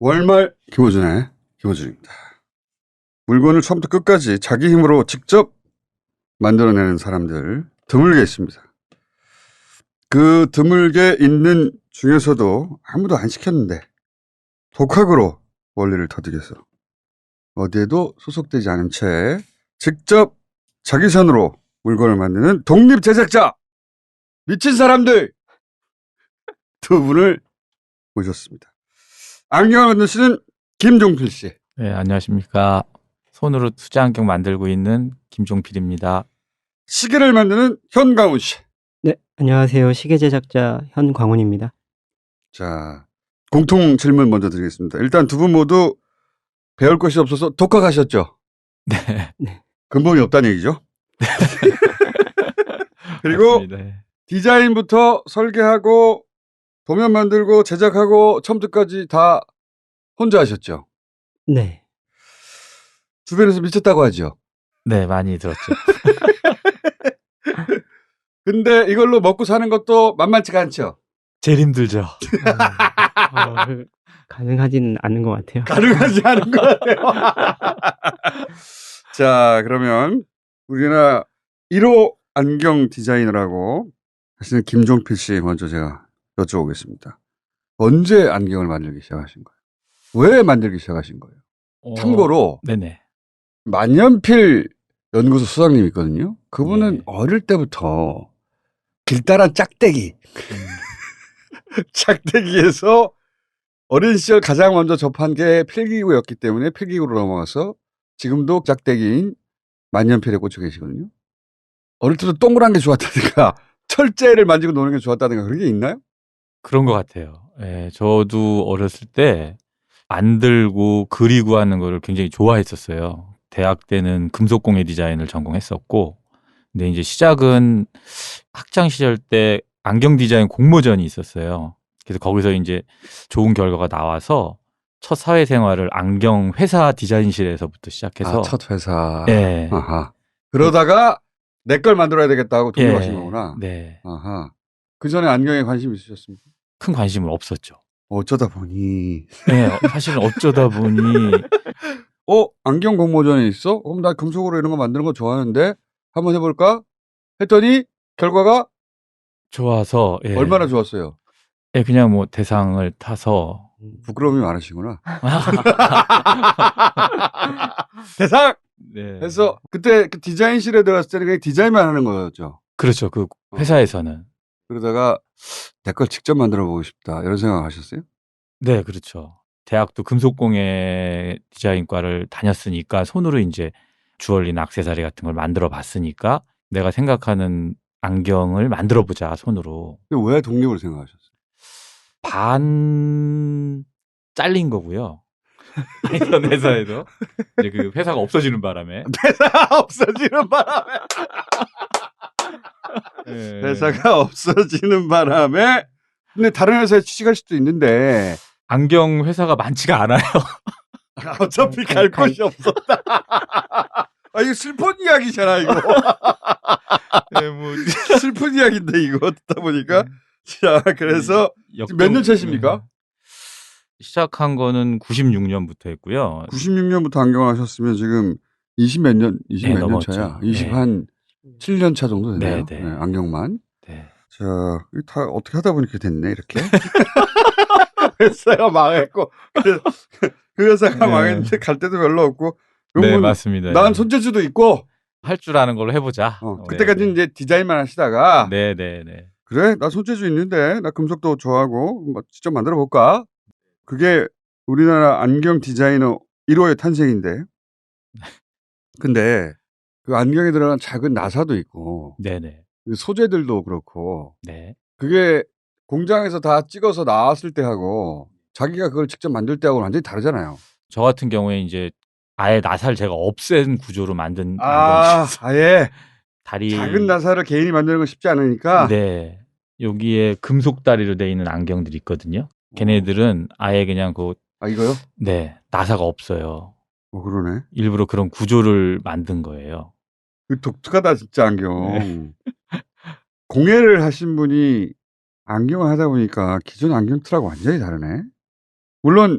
월말 김호준의 김호준입니다. 물건을 처음부터 끝까지 자기 힘으로 직접 만들어내는 사람들 드물게 있습니다. 그 드물게 있는 중에서도 아무도 안 시켰는데 독학으로 원리를 터득해서 어디에도 소속되지 않은 채 직접 자기 손으로 물건을 만드는 독립 제작자 미친 사람들 두 분을 모셨습니다. 안경을 만드시는 김종필 씨. 네, 안녕하십니까. 손으로 수제 안경 만들고 있는 김종필입니다. 시계를 만드는 현광훈 씨. 네, 안녕하세요. 시계 제작자 현광훈입니다. 자, 공통 질문 먼저 드리겠습니다. 일단 두 분 모두 배울 것이 없어서 독학하셨죠? 네. 근본이 없다는 얘기죠? 그리고 맞습니다. 디자인부터 설계하고 도면 만들고 제작하고 처음부터까지 다 혼자 하셨죠? 네. 주변에서 미쳤다고 하죠? 네, 많이 들었죠. 근데 이걸로 먹고 사는 것도 만만치가 않죠? 제일 힘들죠. 가능하지는 않은 것 같아요. 가능하지 않은 것 같아요. 자, 그러면 우리나라 1호 안경 디자이너라고 하시는 김종필 씨 먼저 제가 여쭤보겠습니다. 언제 안경을 만들기 시작하신 거예요? 왜 만들기 시작하신 거예요? 참고로 네네. 만년필 연구소 수장님 있거든요. 그분은 네. 어릴 때부터 길다란 짝대기 짝대기에서 어린 시절 가장 먼저 접한 게 필기구였기 때문에 필기구로 넘어가서 지금도 짝대기인 만년필에 꽂혀 계시거든요. 어릴 때도 동그란 게 좋았다든가 철제를 만지고 노는 게 좋았다든가 그런 게 있나요? 그런 것 같아요. 예, 저도 어렸을 때 만들고 그리고 하는 거를 굉장히 좋아했었어요. 대학 때는 금속공예 디자인을 전공했었고, 근데 이제 시작은 학창 시절 때 안경 디자인 공모전이 있었어요. 그래서 거기서 이제 좋은 결과가 나와서 첫 사회생활을 안경 회사 디자인실에서부터 시작해서. 첫 회사. 네. 아하. 그러다가 내 걸 만들어야 되겠다고 독립하신 예, 거구나. 네. 아하. 그 전에 안경에 관심 있으셨습니까? 큰 관심은 없었죠. 어쩌다 보니. 네, 사실은 어쩌다 보니. 안경 공모전에 있어? 그럼 나 금속으로 이런 거 만드는 거 좋아하는데 한번 해볼까? 했더니 결과가 좋아서. 예. 얼마나 좋았어요? 예, 그냥 뭐 대상을 타서. 부끄러움이 많으시구나. 대상! 네. 그래서 그때 그 디자인실에 들어갔을 때는 그냥 디자인만 하는 거였죠. 그렇죠. 그 회사에서는. 그러다가 내 걸 직접 만들어 보고 싶다. 이런 생각 하셨어요? 네, 그렇죠. 대학도 금속공예 디자인과를 다녔으니까 손으로 이제 주얼리나 액세서리 같은 걸 만들어 봤으니까 내가 생각하는 안경을 만들어 보자, 손으로. 근데 왜 독립을 생각하셨어요? 반 잘린 거고요. 이런 회사에서. 이제 그 회사가 없어지는 바람에. 회사가 없어지는 바람에. 네. 회사가 없어지는 바람에. 근데 다른 회사에 취직할 수도 있는데. 안경 회사가 많지가 않아요. 어차피 갈 곳이 없었다. 이거 슬픈 이야기잖아, 이거. 네, 뭐. 슬픈 이야기인데, 이거 듣다 보니까. 자, 그래서 몇 년 차십니까? 시작한 거는 96년부터 했고요. 96년부터 안경을 하셨으면 지금 20 몇 년 넘었죠. 차야. 20한 7년 차 정도 되네요. 네. 네, 안경만. 네. 자, 이거 다 어떻게 하다 보니까 됐네, 이렇게. 회사가 망했고, 그 회사가 네. 망했는데 갈 데도 별로 없고. 네, 맞습니다. 난 손재주도 있고. 할 줄 아는 걸로 해보자. 그때까지는 이제 디자인만 하시다가. 네. 그래, 나 손재주 있는데, 나 금속도 좋아하고, 뭐 직접 만들어 볼까? 그게 우리나라 안경 디자이너 1호의 탄생인데. 근데 그 안경에 들어간 작은 나사도 있고. 네네. 그 소재들도 그렇고. 네. 그게 공장에서 다 찍어서 나왔을 때 하고 자기가 그걸 직접 만들 때하고는 완전히 다르잖아요. 저 같은 경우에 이제 아예 나사를 제가 없앤 구조로 만든 안경이 아예 다리 작은 나사를 개인이 만드는 건 쉽지 않으니까. 네. 여기에 금속 다리로 돼 있는 안경들이 있거든요. 걔네들은 아예 그냥 이거요? 네, 나사가 없어요. 그러네. 일부러 그런 구조를 만든 거예요. 그 독특하다 진짜 안경. 네. 공예를 하신 분이 안경을 하다 보니까 기존 안경 틀하고 완전히 다르네. 물론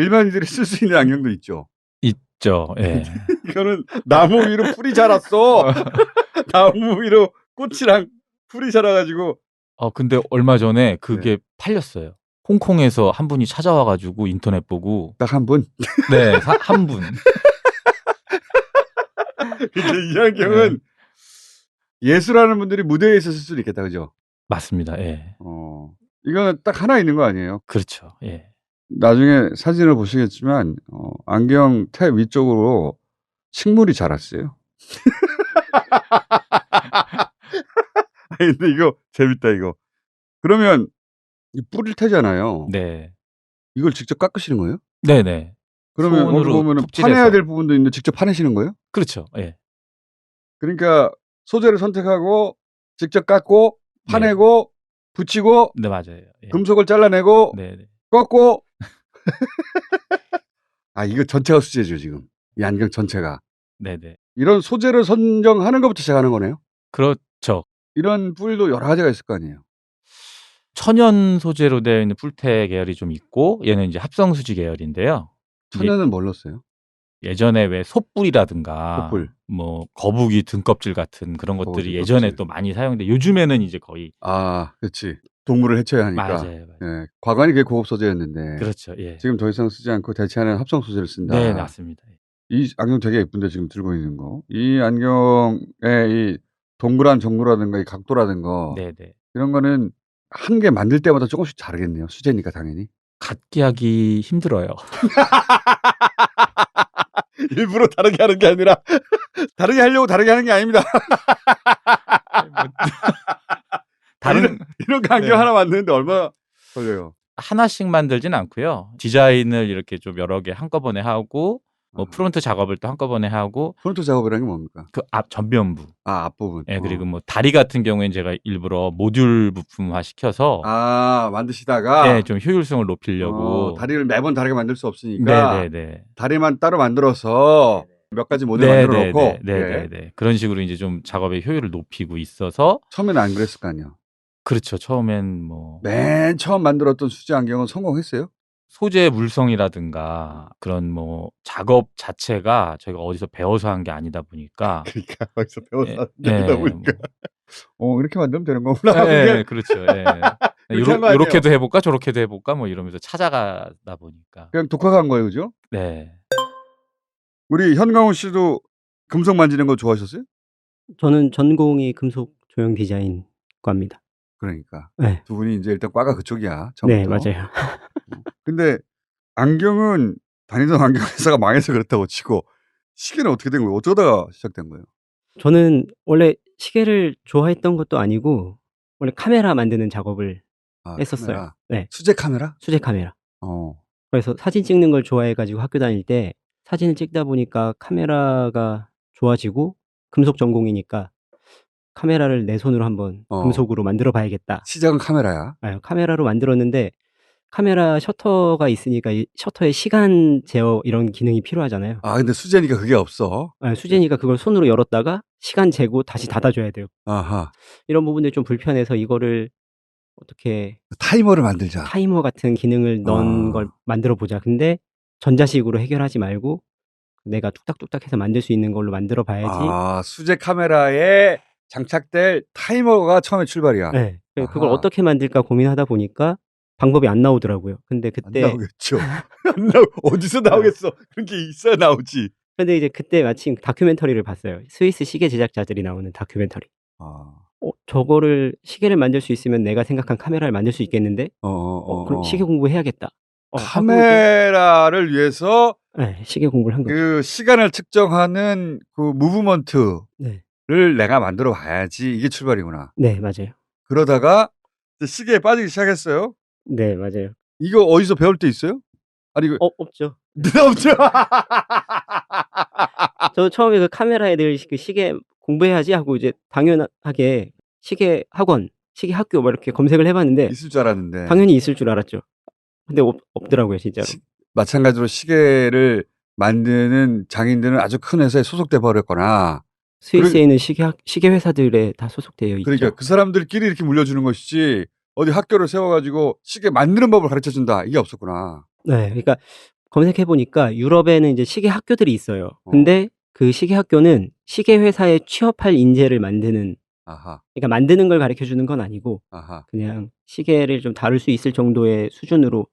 일반인들이 쓸 수 있는 안경도 있죠. 있죠. 예. 이거는 나무 위로 풀이 자랐어. 나무 위로 꽃이랑 풀이 자라가지고. 근데 얼마 전에 그게 팔렸어요. 홍콩에서 한 분이 찾아와가지고 인터넷 보고. 딱 한 분. 네, 한 분. 근데 이 안경은 예술하는 분들이 무대에 있었을 수도 있겠다, 그죠? 맞습니다. 예. 이거는 딱 하나 있는 거 아니에요? 그렇죠. 예. 나중에 사진을 보시겠지만, 안경 탭 위쪽으로 식물이 자랐어요. 아니, 근데 이거 재밌다, 이거. 그러면 이 뿌릴 테잖아요. 네. 이걸 직접 깎으시는 거예요? 네네. 그러면 거기 손으로 보면은 톱질해서. 파내야 될 부분도 있는데 직접 파내시는 거예요? 그렇죠. 예. 그러니까 소재를 선택하고 직접 깎고 파내고 붙이고 네, 맞아요. 예. 금속을 잘라내고 네. 꺾고. 아, 이거 전체가 수제죠, 지금. 이 안경 전체가. 네네. 이런 소재를 선정하는 것부터 시작하는 거네요. 그렇죠. 이런 뿔도 여러 가지가 있을 거 아니에요. 천연 소재로 되어 있는 뿔테 계열이 좀 있고, 얘는 이제 합성수지 계열인데요. 천연은 뭘 넣었어요? 예전에 왜 솥뿔이라든가 솥뿔. 뭐 거북이 등껍질 같은 그런 것들이 거북이 예전에 껍질. 또 많이 사용돼. 요즘에는 이제 거의 아, 그렇지. 동물을 해쳐야 하니까. 맞아요. 예, 과거에는 그게 고급 소재였는데 그렇죠. 예. 지금 더 이상 쓰지 않고 대체하는 합성 소재를 쓴다. 네, 맞습니다. 이 안경 되게 예쁜데 지금 들고 있는 거. 이 안경의 이 동그란 정도라든가 이 각도라든가 네네. 이런 거는 한 개 만들 때마다 조금씩 다르겠네요. 수제니까 당연히. 갖기 하기 힘들어요. 일부러 다르게 하는 게 아니라 다르게 하려고 다르게 하는 게 아닙니다. 다른 이런 거 안경 네. 하나 만드는데 얼마 걸려요? 하나씩 만들진 않고요. 디자인을 이렇게 좀 여러 개 한꺼번에 하고 뭐 프론트 작업을 또 한꺼번에 하고 프론트 작업이라는 게 뭡니까? 그 앞 전면부. 아, 앞부분. 예, 그리고 뭐 다리 같은 경우에는 제가 일부러 모듈 부품화 시켜서 만드시다가 예, 좀 효율성을 높이려고. 다리를 매번 다르게 만들 수 없으니까 네네네. 다리만 따로 만들어서 몇 가지 모델 만들어 놓고 네네네. 그런 식으로 이제 좀 작업의 효율을 높이고 있어서. 처음에는 안 그랬을 거 아니에요. 그렇죠. 처음엔 뭐 맨 처음 만들었던 수제 안경은 성공했어요? 소재 물성이라든가 그런 뭐 작업 자체가 저희가 어디서 배워서 한 게 아니다 보니까. 그러니까 어디서 배워서 하는 게 예, 아니다 보니까 이렇게 만들면 되는 거구나. 그렇죠. 예. 그렇게 한거 아니에요? 요렇게도 해볼까 저렇게도 해볼까 뭐 이러면서 찾아가다 보니까. 그냥 독학한 거예요, 그죠? 네. 우리 현강훈 씨도 금속 만지는 거 좋아하셨어요? 저는 전공이 금속 조형 디자인과입니다. 그러니까 네. 두 분이 이제 일단 과가 그쪽이야. 네, 처음부터. 맞아요. 근데 안경은 다니던 안경 회사가 망해서 그렇다고 치고 시계는 어떻게 된 거예요? 어쩌다가 시작된 거예요? 저는 원래 시계를 좋아했던 것도 아니고 원래 카메라 만드는 작업을 했었어요. 카메라. 네, 수제 카메라? 수제 카메라. 그래서 사진 찍는 걸 좋아해가지고 학교 다닐 때 사진을 찍다 보니까 카메라가 좋아지고 금속 전공이니까 카메라를 내 손으로 한번 금속으로 만들어 봐야겠다. 시작은 카메라야. 카메라로 만들었는데 카메라 셔터가 있으니까 이 셔터에 시간 제어 이런 기능이 필요하잖아요. 근데 수제니까 그게 없어. 수제니까 그걸 손으로 열었다가 시간 재고 다시 닫아줘야 돼요. 아하. 이런 부분들이 좀 불편해서 이거를 어떻게 타이머를 만들자. 타이머 같은 기능을 넣은 걸 만들어 보자. 근데 전자식으로 해결하지 말고 내가 뚝딱뚝딱 해서 만들 수 있는 걸로 만들어 봐야지. 수제 카메라에 장착될 타이머가 처음에 출발이야. 네. 그걸 어떻게 만들까 고민하다 보니까 방법이 안 나오더라고요. 근데 그때 안 나오겠죠. 어디서 나오겠어. 그런 게 있어야 나오지. 근데 이제 그때 마침 다큐멘터리를 봤어요. 스위스 시계 제작자들이 나오는 다큐멘터리. 저거를 시계를 만들 수 있으면 내가 생각한 카메라를 만들 수 있겠는데? 그럼 시계 공부해야겠다. 카메라를 위해서 네, 시계 공부를 한 거죠. 그 시간을 측정하는 그 무브먼트를 네. 내가 만들어 봐야지. 이게 출발이구나. 네, 맞아요. 그러다가 시계에 빠지기 시작했어요. 네, 맞아요. 이거 어디서 배울 때 있어요? 아니, 없죠. 없죠. 저 처음에 그 카메라에 늘 그 시계 공부해야지 하고 이제 당연하게 시계 학원, 시계 학교 뭐 이렇게 검색을 해봤는데 있을 줄 알았는데 당연히 있을 줄 알았죠. 근데 없더라고요, 진짜로. 마찬가지로 시계를 만드는 장인들은 아주 큰 회사에 소속돼 버렸거나 스위스에 있는 시계 회사들에 다 소속되어 있죠. 그러니까 그 사람들끼리 이렇게 물려주는 것이지 어디 학교를 세워가지고 시계 만드는 법을 가르쳐준다 이게 없었구나. 네, 그러니까 검색해 보니까 유럽에는 이제 시계 학교들이 있어요. 근데 그 시계 학교는 시계 회사에 취업할 인재를 만드는, 아하. 그러니까 만드는 걸 가르쳐 주는 건 아니고 아하. 그냥 시계를 좀 다룰 수 있을 정도의 수준으로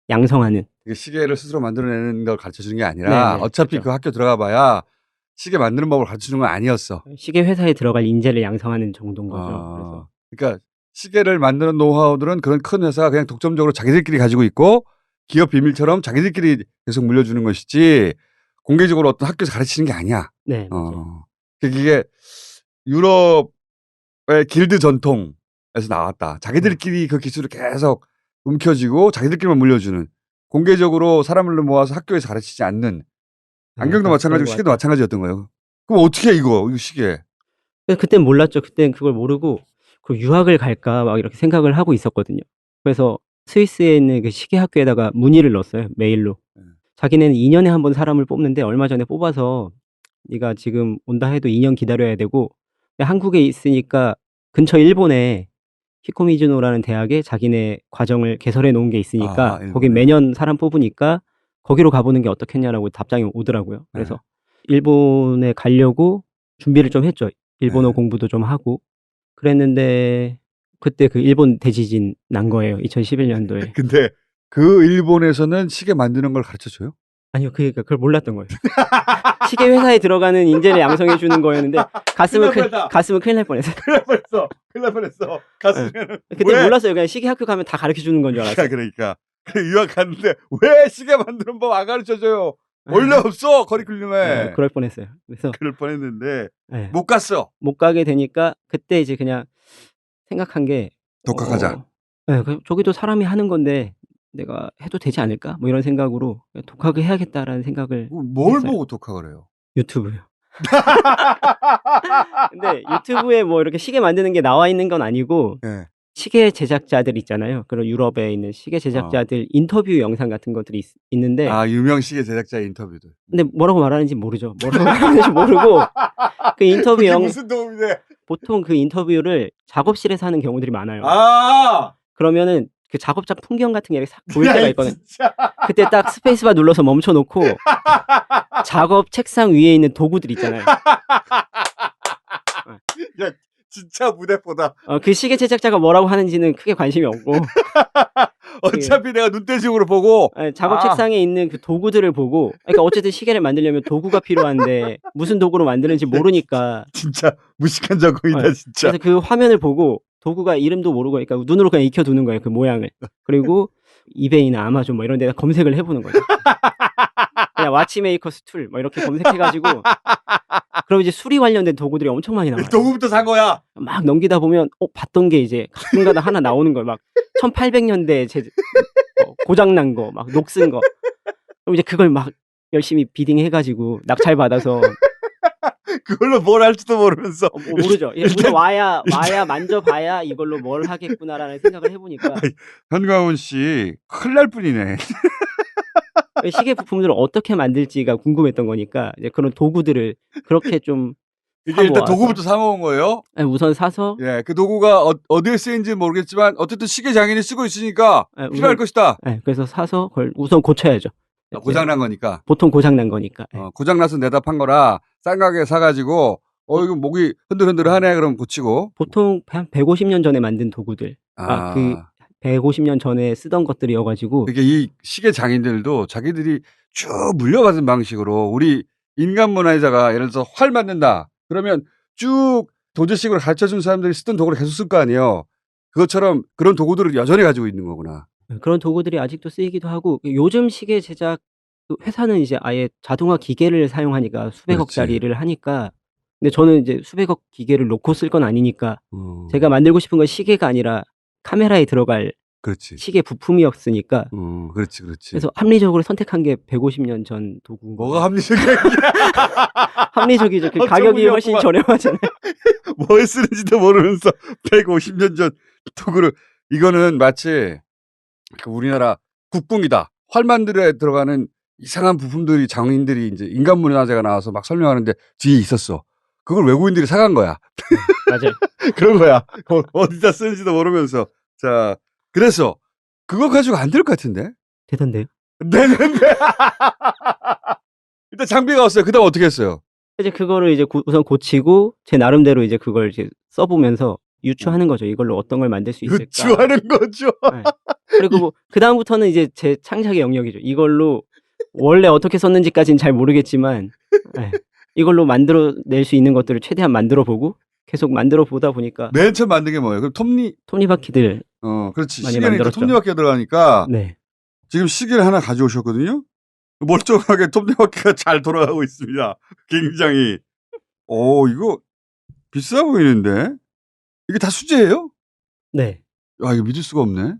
양성하는. 이게 시계를 스스로 만들어내는 걸 가르쳐 주는 게 아니라 네네, 어차피 그렇죠. 그 학교 들어가 봐야 시계 만드는 법을 가르쳐 주는 건 아니었어. 시계 회사에 들어갈 인재를 양성하는 정도인 거죠. 그래서 그러니까 시계를 만드는 노하우들은 그런 큰 회사가 그냥 독점적으로 자기들끼리 가지고 있고 기업 비밀처럼 자기들끼리 계속 물려주는 것이지 공개적으로 어떤 학교에서 가르치는 게 아니야. 네, 맞아요. 이게 유럽의 길드 전통에서 나왔다. 자기들끼리 그 기술을 계속 움켜쥐고 자기들끼리만 물려주는, 공개적으로 사람을 모아서 학교에서 가르치지 않는. 안경도 약간 마찬가지고 그런 것 시계도 같아요. 마찬가지였던 거예요. 그럼 어떻게 해 이거 시계. 그땐 몰랐죠. 그땐 그걸 모르고 그 유학을 갈까 막 이렇게 생각을 하고 있었거든요. 그래서 스위스에 있는 그 시계 학교에다가 문의를 넣었어요, 메일로. 자기네는 2년에 한 번 사람을 뽑는데 얼마 전에 뽑아서 네가 지금 온다 해도 2년 기다려야 되고, 한국에 있으니까 근처 일본에 히코미즈노라는 대학에 자기네 과정을 개설해 놓은 게 있으니까 일본에. 거기 매년 사람 뽑으니까 거기로 가보는 게 어떻겠냐라고 답장이 오더라고요. 그래서 일본에 가려고 준비를 좀 했죠. 일본어 공부도 좀 하고 그랬는데 그때 그 일본 대지진 난 거예요. 2011년도에. 근데 그 일본에서는 시계 만드는 걸 가르쳐 줘요? 아니요. 그러니까 그걸 몰랐던 거예요. 시계 회사에 들어가는 인재를 양성해 주는 거였는데 가슴은 큰일 날 뻔했어요. 큰일 날 뻔했어. 가슴에는. 그때 몰랐어요. 그냥 시계 학교 가면 다 가르쳐 주는 건 줄 알았어요. 그러니까. 유학 갔는데 왜 시계 만드는 법 안 가르쳐 줘요? 원래 없어 커리큘럼에. 그럴 뻔했어요. 그래서 그럴 뻔했는데 네. 못 갔어. 못 가게 되니까 그때 이제 그냥 생각한 게 독학하자. 네, 저기도 사람이 하는 건데 내가 해도 되지 않을까? 뭐 이런 생각으로 독학을 해야겠다라는 생각을 뭘 했어요. 보고 독학을 해요? 유튜브요. 근데 유튜브에 뭐 이렇게 시계 만드는 게 나와 있는 건 아니고 시계 제작자들 있잖아요. 그런 유럽에 있는 시계 제작자들 인터뷰 영상 같은 것들이 있는데 유명 시계 제작자 인터뷰들. 근데 뭐라고 말하는지 모르죠. 뭐라고 말하는지 모르고 그 인터뷰 무슨 도움이 돼? 보통 그 인터뷰를 작업실에서 하는 경우들이 많아요. 그러면은 그 작업장 풍경 같은 게 싹 보일 때가 있거든. 그때 딱 스페이스바 눌러서 멈춰 놓고 작업 책상 위에 있는 도구들 있잖아요. 야, 진짜 무대보다. 그 시계 제작자가 뭐라고 하는지는 크게 관심이 없고 어차피 내가 눈대중으로 보고 작업 책상에 있는 그 도구들을 보고, 그러니까 어쨌든 시계를 만들려면 도구가 필요한데 무슨 도구로 만드는지 모르니까 진짜 무식한 전공이다 진짜. 그래서 그 화면을 보고 도구가 이름도 모르고 그러니까 눈으로 그냥 익혀두는 거예요, 그 모양을. 그리고 이베이나 아마존 뭐 이런 데다 검색을 해보는 거죠. 그냥 와치메이커스 툴 뭐 이렇게 검색해가지고 그럼 이제 수리 관련된 도구들이 엄청 많이 나와요. 도구부터 산 거야. 막 넘기다 보면 봤던 게 이제 가끔가다 하나 나오는 거예요. 막 1800년대 고장난 거, 막 녹슨 거. 그럼 이제 그걸 막 열심히 비딩해가지고 낙찰 받아서 그걸로 뭘 할지도 모르면서 모르죠. 우선 와야 만져봐야 이걸로 뭘 하겠구나라는 생각을 해보니까 현광훈 씨 큰일 날 뿐이네. 시계 부품들을 어떻게 만들지가 궁금했던 거니까 이제 그런 도구들을 그렇게 좀 이게 일단 도구부터 사모은 거예요? 네, 우선 사서 그 도구가 어디에 쓰이는지 모르겠지만 어쨌든 시계 장인이 쓰고 있으니까 필요할 것이다. 그래서 사서 그걸 우선 고쳐야죠. 고장난 거니까. 보통 고장난 거니까. 고장나서 내다 판 거라 싼 가게에 사가지고 이거 목이 흔들흔들하네 그럼 고치고. 보통 한 150년 전에 만든 도구들. 그 150년 전에 쓰던 것들이어가지고. 그러니까 이 시계 장인들도 자기들이 쭉 물려받은 방식으로 우리 인간 문화이자가 예를 들어서 활 만든다. 그러면 쭉 도제식으로 가르쳐준 사람들이 쓰던 도구를 계속 쓸 거 아니에요. 그것처럼 그런 도구들을 여전히 가지고 있는 거구나. 그런 도구들이 아직도 쓰이기도 하고 요즘 시계 제작 회사는 이제 아예 자동화 기계를 사용하니까 수백억짜리를 하니까 근데 저는 이제 수백억 기계를 놓고 쓸 건 아니니까 제가 만들고 싶은 건 시계가 아니라 카메라에 들어갈 시계 부품이었으니까 그렇지. 그래서 합리적으로 선택한 게 150년 전 도구인 거예요. 뭐가 합리적이야? 합리적이죠. 그 가격이 훨씬 저렴하잖아요. 뭘 쓰는지도 모르면서 150년 전 도구를 이거는 마치 우리나라 국궁이다. 활 만들에 들어가는 이상한 부품들이 장인들이 이제 인간 문화재가 나와서 막 설명하는데 뒤에 있었어. 그걸 외국인들이 사간 거야. 맞아요. 그런 거야. 어디다 쓰는지도 모르면서. 자, 그래서 그거 가지고 안 될 것 같은데? 되던데요? 되는데. 일단 장비가 왔어요. 그 다음 어떻게 했어요? 이제 그거를 이제 우선 고치고 제 나름대로 이제 그걸 이제 써보면서 유추하는 거죠. 이걸로 어떤 걸 만들 수 있을까. 유추하는 거죠. 네. 그리고 뭐 그 다음부터는 이제 제 창작의 영역이죠. 이걸로 원래 어떻게 썼는지까지는 잘 모르겠지만 네. 이걸로 만들어낼 수 있는 것들을 최대한 만들어보고 계속 만들어보다 보니까 맨 처음 만든 게 뭐예요? 그럼 톱니바퀴들 그렇지. 많이 시계는 만들었죠. 톱니바퀴가 들어가니까 네. 지금 시계를 하나 가져오셨거든요. 멀쩡하게 톱니바퀴가 잘 돌아가고 있습니다. 굉장히. 이거 비싸 보이는데? 이게 다 수제예요? 네. 아, 이거 믿을 수가 없네.